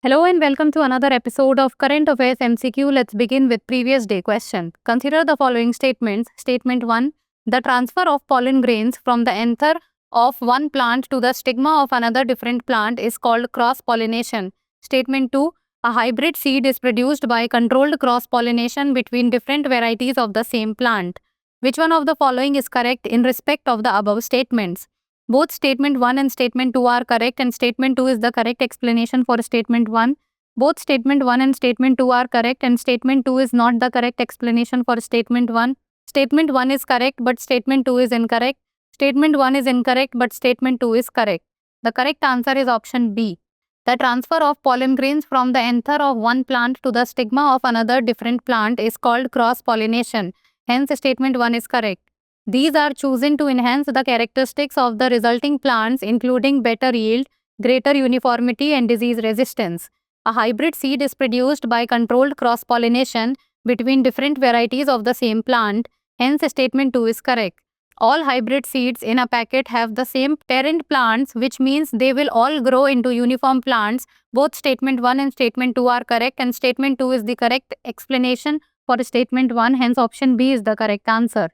Hello and welcome to another episode of Current Affairs MCQ. Let's begin with previous day question. Consider the following statements. Statement 1. The transfer of pollen grains from the anther of one plant to the stigma of another different plant is called cross-pollination. Statement 2. A hybrid seed is produced by controlled cross-pollination between different varieties of the same plant. Which one of the following is correct in respect of the above statements? Both statement 1 and statement 2 are correct and statement 2 is the correct explanation for statement 1. Both statement 1 and statement 2 are correct and statement 2 is not the correct explanation for statement 1. Statement 1 is correct but statement 2 is incorrect. Statement 1 is incorrect but statement 2 is correct. The correct answer is option B. The transfer of pollen grains from the anther of one plant to the stigma of another different plant is called cross-pollination. Hence, statement 1 is correct. These are chosen to enhance the characteristics of the resulting plants, including better yield, greater uniformity, and disease resistance. A hybrid seed is produced by controlled cross-pollination between different varieties of the same plant. Hence, statement 2 is correct. All hybrid seeds in a packet have the same parent plants, which means they will all grow into uniform plants. Both statement 1 and statement 2 are correct, and statement 2 is the correct explanation for statement 1. Hence, option B is the correct answer.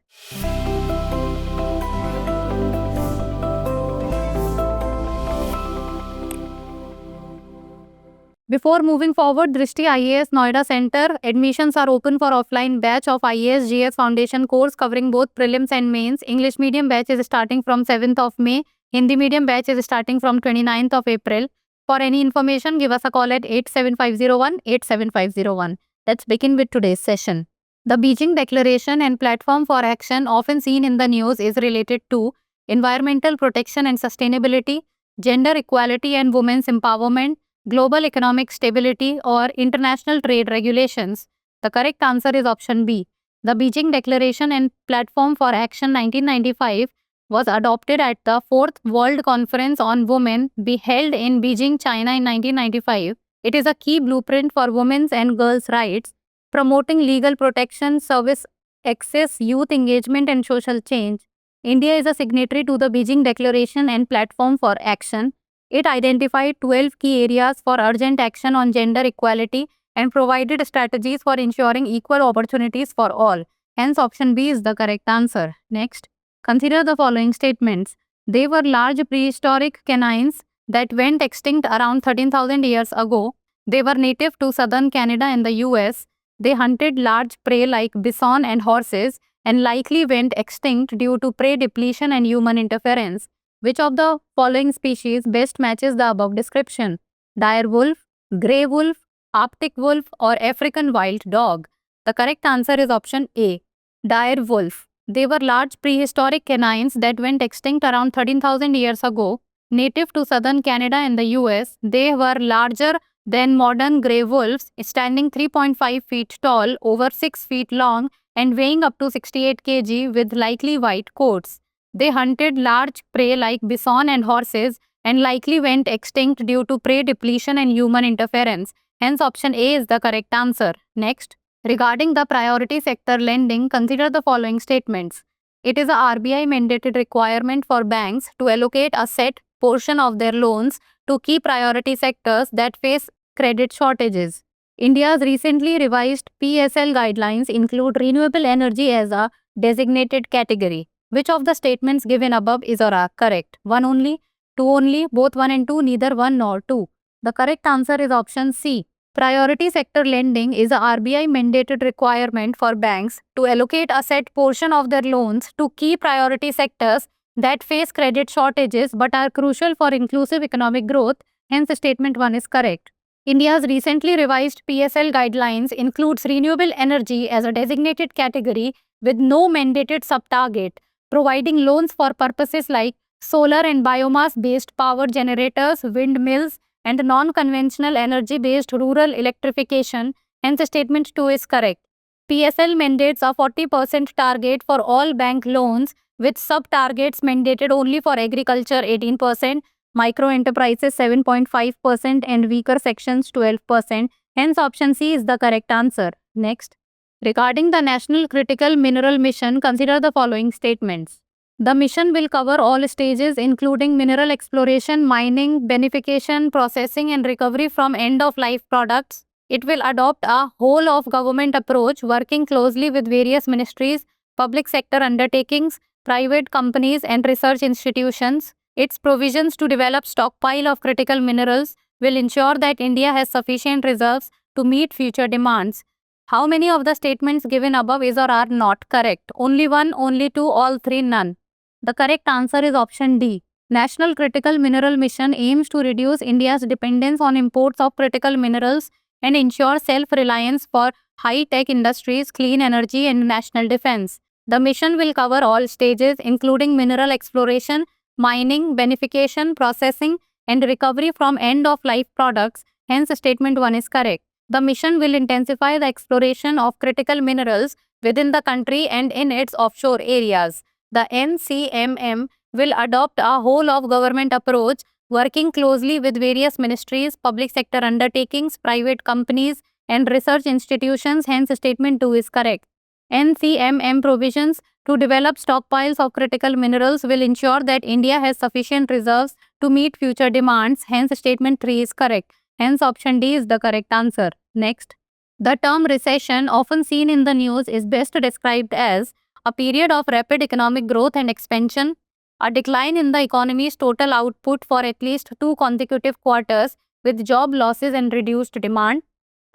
Before moving forward, Drishti IAS Noida Center admissions are open for offline batch of IAS GS Foundation course covering both prelims and mains. English medium batch is starting from 7th of May. Hindi medium batch is starting from 29th of April. For any information, give us a call at 87501 87501. Let's begin with today's session. The Beijing Declaration and Platform for Action often seen in the news is related to environmental protection and sustainability, gender equality and women's empowerment, global economic stability, or international trade regulations. The correct answer is option B. The Beijing Declaration and Platform for Action 1995 was adopted at the 4th World Conference on Women held in Beijing, China in 1995. It is a key blueprint for women's and girls' rights, promoting legal protection, service access, youth engagement, and social change. India is a signatory to the Beijing Declaration and Platform for Action. It identified 12 key areas for urgent action on gender equality and provided strategies for ensuring equal opportunities for all. Hence, option B is the correct answer. Next, consider the following statements. They were large prehistoric canines that went extinct around 13,000 years ago. They were native to southern Canada and the US. They hunted large prey like bison and horses and likely went extinct due to prey depletion and human interference. Which of the following species best matches the above description? Dire wolf, grey wolf, Arctic wolf, or African wild dog? The correct answer is option A. Dire wolf. They were large prehistoric canines that went extinct around 13,000 years ago. Native to southern Canada and the US, they were larger than modern grey wolves, standing 3.5 feet tall, over 6 feet long, and weighing up to 68 kg with likely white coats. They hunted large prey like bison and horses and likely went extinct due to prey depletion and human interference. Hence, option A is the correct answer. Next, regarding the priority sector lending, consider the following statements. It is a RBI mandated requirement for banks to allocate a set portion of their loans to key priority sectors that face credit shortages. India's recently revised PSL guidelines include renewable energy as a designated category. Which of the statements given above is or are correct? 1 only, 2 only, both 1 and 2, neither 1 nor 2. The correct answer is option C. Priority sector lending is a RBI mandated requirement for banks to allocate a set portion of their loans to key priority sectors that face credit shortages but are crucial for inclusive economic growth. Hence, statement 1 is correct. India's recently revised PSL guidelines includes renewable energy as a designated category with no mandated sub-target, providing loans for purposes like solar and biomass-based power generators, windmills, and non-conventional energy-based rural electrification. Hence, statement 2 is correct. PSL mandates a 40% target for all bank loans, with sub-targets mandated only for agriculture 18%, micro-enterprises 7.5%, and weaker sections 12%. Hence, option C is the correct answer. Next, regarding the National Critical Mineral Mission, consider the following statements. The mission will cover all stages including mineral exploration, mining, beneficiation, processing and recovery from end-of-life products. It will adopt a whole-of-government approach working closely with various ministries, public sector undertakings, private companies and research institutions. Its provisions to develop stockpile of critical minerals will ensure that India has sufficient reserves to meet future demands. How many of the statements given above is or are not correct? Only one, only two, all three, none. The correct answer is option D. National Critical Mineral Mission aims to reduce India's dependence on imports of critical minerals and ensure self-reliance for high-tech industries, clean energy and national defense. The mission will cover all stages including mineral exploration, mining, beneficiation, processing and recovery from end-of-life products. Hence, statement 1 is correct. The mission will intensify the exploration of critical minerals within the country and in its offshore areas. The NCMM will adopt a whole-of-government approach, working closely with various ministries, public sector undertakings, private companies, and research institutions. Hence, statement 2 is correct. NCMM provisions to develop stockpiles of critical minerals will ensure that India has sufficient reserves to meet future demands. Hence, statement 3 is correct. Hence, option D is the correct answer. Next, the term recession, often seen in the news, is best described as a period of rapid economic growth and expansion, a decline in the economy's total output for at least 2 consecutive quarters with job losses and reduced demand,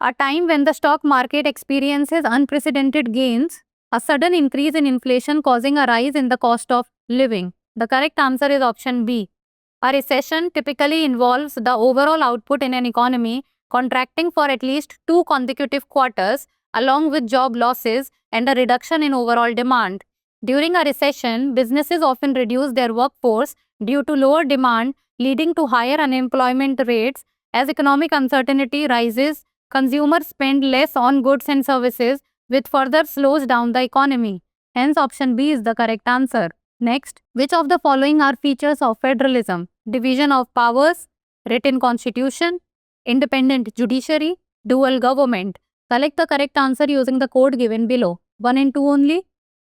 a time when the stock market experiences unprecedented gains, a sudden increase in inflation causing a rise in the cost of living. The correct answer is option B. A recession typically involves the overall output in an economy contracting for at least 2 consecutive quarters, along with job losses and a reduction in overall demand. During a recession, businesses often reduce their workforce due to lower demand, leading to higher unemployment rates. As economic uncertainty rises, consumers spend less on goods and services, which further slows down the economy. Hence, option B is the correct answer. Next, which of the following are features of federalism? Division of powers, written constitution, independent judiciary, dual government. Select the correct answer using the code given below. 1 and 2 only,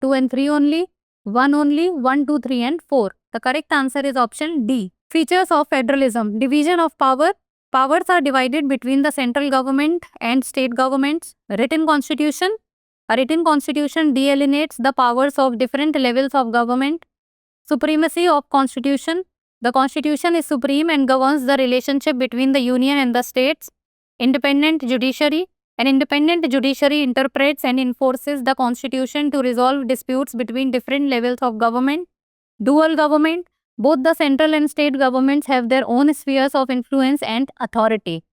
2 and 3 only, 1 only, 1, 2, 3 and 4. The correct answer is option D. Features of federalism. Division of power. Powers are divided between the central government and state governments. Written constitution. A written constitution delineates the powers of different levels of government. Supremacy of constitution. The constitution is supreme and governs the relationship between the union and the states. Independent judiciary. An independent judiciary interprets and enforces the constitution to resolve disputes between different levels of government. Dual government. Both the central and state governments have their own spheres of influence and authority.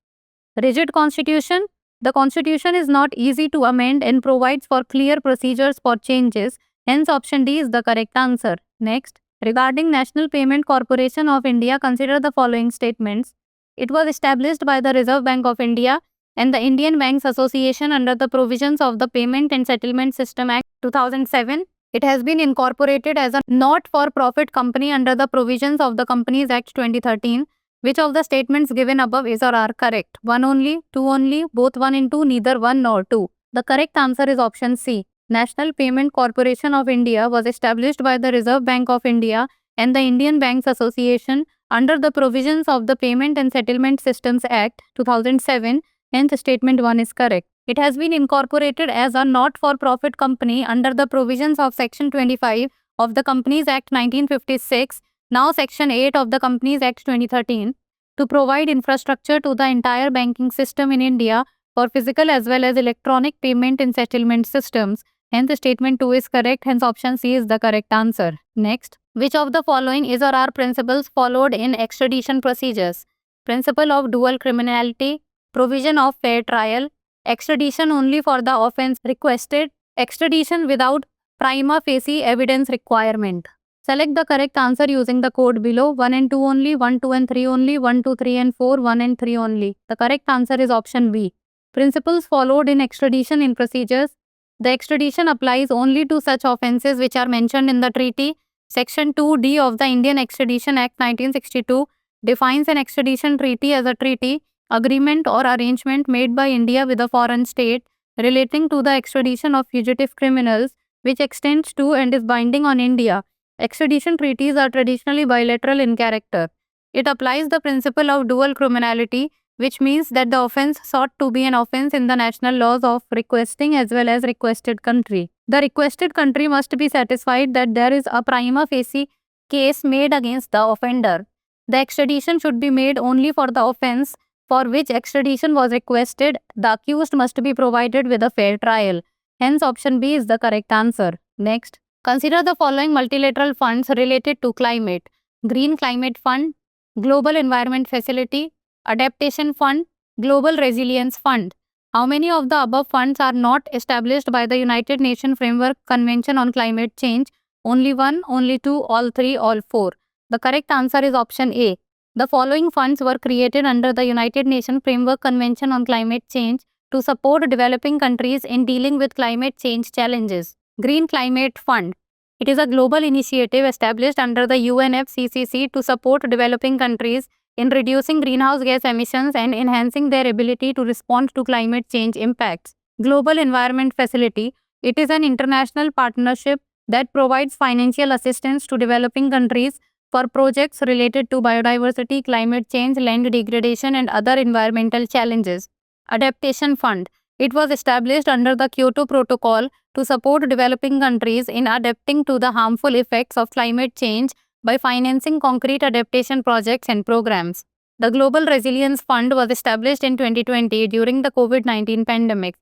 Rigid constitution. The constitution is not easy to amend and provides for clear procedures for changes. Hence, option D is the correct answer. Next, regarding National Payment Corporation of India, consider the following statements. It was established by the Reserve Bank of India and the Indian Banks Association under the provisions of the Payment and Settlement System Act 2007. It has been incorporated as a not-for-profit company under the provisions of the Companies Act 2013. Which of the statements given above is or are correct? 1 only, 2 only, both 1 and 2, neither 1 nor 2. The correct answer is option C. National Payment Corporation of India was established by the Reserve Bank of India and the Indian Banks Association under the provisions of the Payment and Settlement Systems Act 2007. Hence, statement 1 is correct. It has been incorporated as a not-for-profit company under the provisions of Section 25 of the Companies Act 1956, now Section 8 of the Companies Act 2013, to provide infrastructure to the entire banking system in India for physical as well as electronic payment and settlement systems. Hence, statement 2 is correct. Hence, option C is the correct answer. Next, which of the following is or are principles followed in extradition procedures? Principle of dual criminality, provision of fair trial, extradition only for the offense requested, extradition without prima facie evidence requirement. Select the correct answer using the code below. 1 and 2 only, 1, 2 and 3 only, 1, 2, 3 and 4, 1 and 3 only. The correct answer is option B. Principles followed in extradition in procedures. The extradition applies only to such offences which are mentioned in the treaty. Section 2D of the Indian Extradition Act 1962 defines an extradition treaty as a treaty, agreement or arrangement made by India with a foreign state relating to the extradition of fugitive criminals, which extends to and is binding on India. Extradition treaties are traditionally bilateral in character. It applies the principle of dual criminality, which means that the offense sought to be an offense in the national laws of requesting as well as requested country. The requested country must be satisfied that there is a prima facie case made against the offender. The extradition should be made only for the offense for which extradition was requested. The accused must be provided with a fair trial. Hence, option B is the correct answer. Next, consider the following multilateral funds related to climate: Green Climate Fund, Global Environment Facility, Adaptation Fund, Global Resilience Fund. How many of the above funds are not established by the United Nations Framework Convention on Climate Change? Only one, only two, all three, all four. The correct answer is option A. The following funds were created under the United Nations Framework Convention on Climate Change to support developing countries in dealing with climate change challenges. Green Climate Fund. It is a global initiative established under the UNFCCC to support developing countries in reducing greenhouse gas emissions and enhancing their ability to respond to climate change impacts. Global Environment Facility. It is an international partnership that provides financial assistance to developing countries for projects related to biodiversity, climate change, land degradation, and other environmental challenges. Adaptation Fund. It was established under the Kyoto Protocol to support developing countries in adapting to the harmful effects of climate change by financing concrete adaptation projects and programs. The Global Resilience Fund was established in 2020 during the COVID-19 pandemic.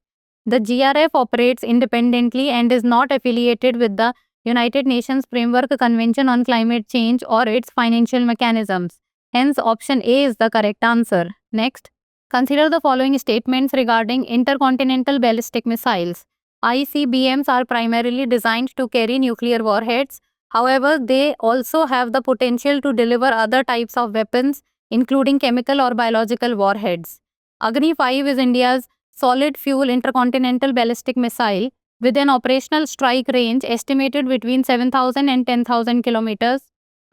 The GRF operates independently and is not affiliated with the United Nations Framework Convention on Climate Change or its financial mechanisms. Hence, option A is the correct answer. Next, consider the following statements regarding intercontinental ballistic missiles. ICBMs are primarily designed to carry nuclear warheads. However, they also have the potential to deliver other types of weapons, including chemical or biological warheads. Agni-5 is India's solid-fuel intercontinental ballistic missile with an operational strike range estimated between 7,000 and 10,000 kilometers.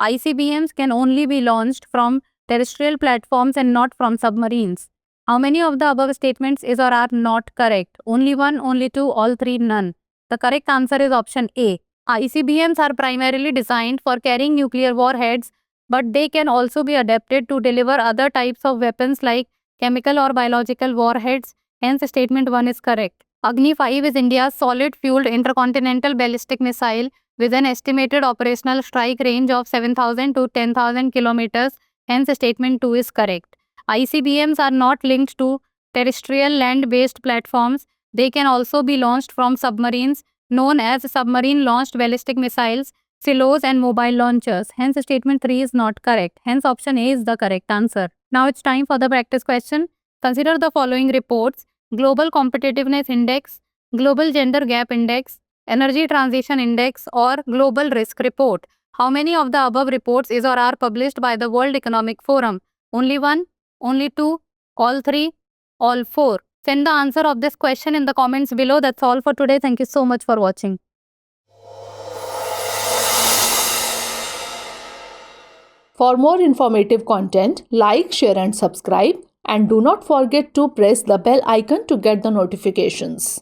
ICBMs can only be launched from terrestrial platforms and not from submarines. How many of the above statements is or are not correct? Only one, only two, all three, none. The correct answer is option A. ICBMs are primarily designed for carrying nuclear warheads, but they can also be adapted to deliver other types of weapons like chemical or biological warheads. Hence, statement 1 is correct. Agni-5 is India's solid-fueled intercontinental ballistic missile with an estimated operational strike range of 7,000 to 10,000 kilometers. Hence, statement 2 is correct. ICBMs are not linked to terrestrial land-based platforms. They can also be launched from submarines, known as submarine-launched ballistic missiles, silos, and mobile launchers. Hence, statement 3 is not correct. Hence, option A is the correct answer. Now, it's time for the practice question. Consider the following reports: Global Competitiveness Index, Global Gender Gap Index, Energy Transition Index, or Global Risk Report. How many of the above reports is or are published by the World Economic Forum? Only one, only two, all three, all four. Send the answer of this question in the comments below. That's all for today. Thank you so much for watching. For more informative content, like, share and subscribe, and do not forget to press the bell icon to get the notifications.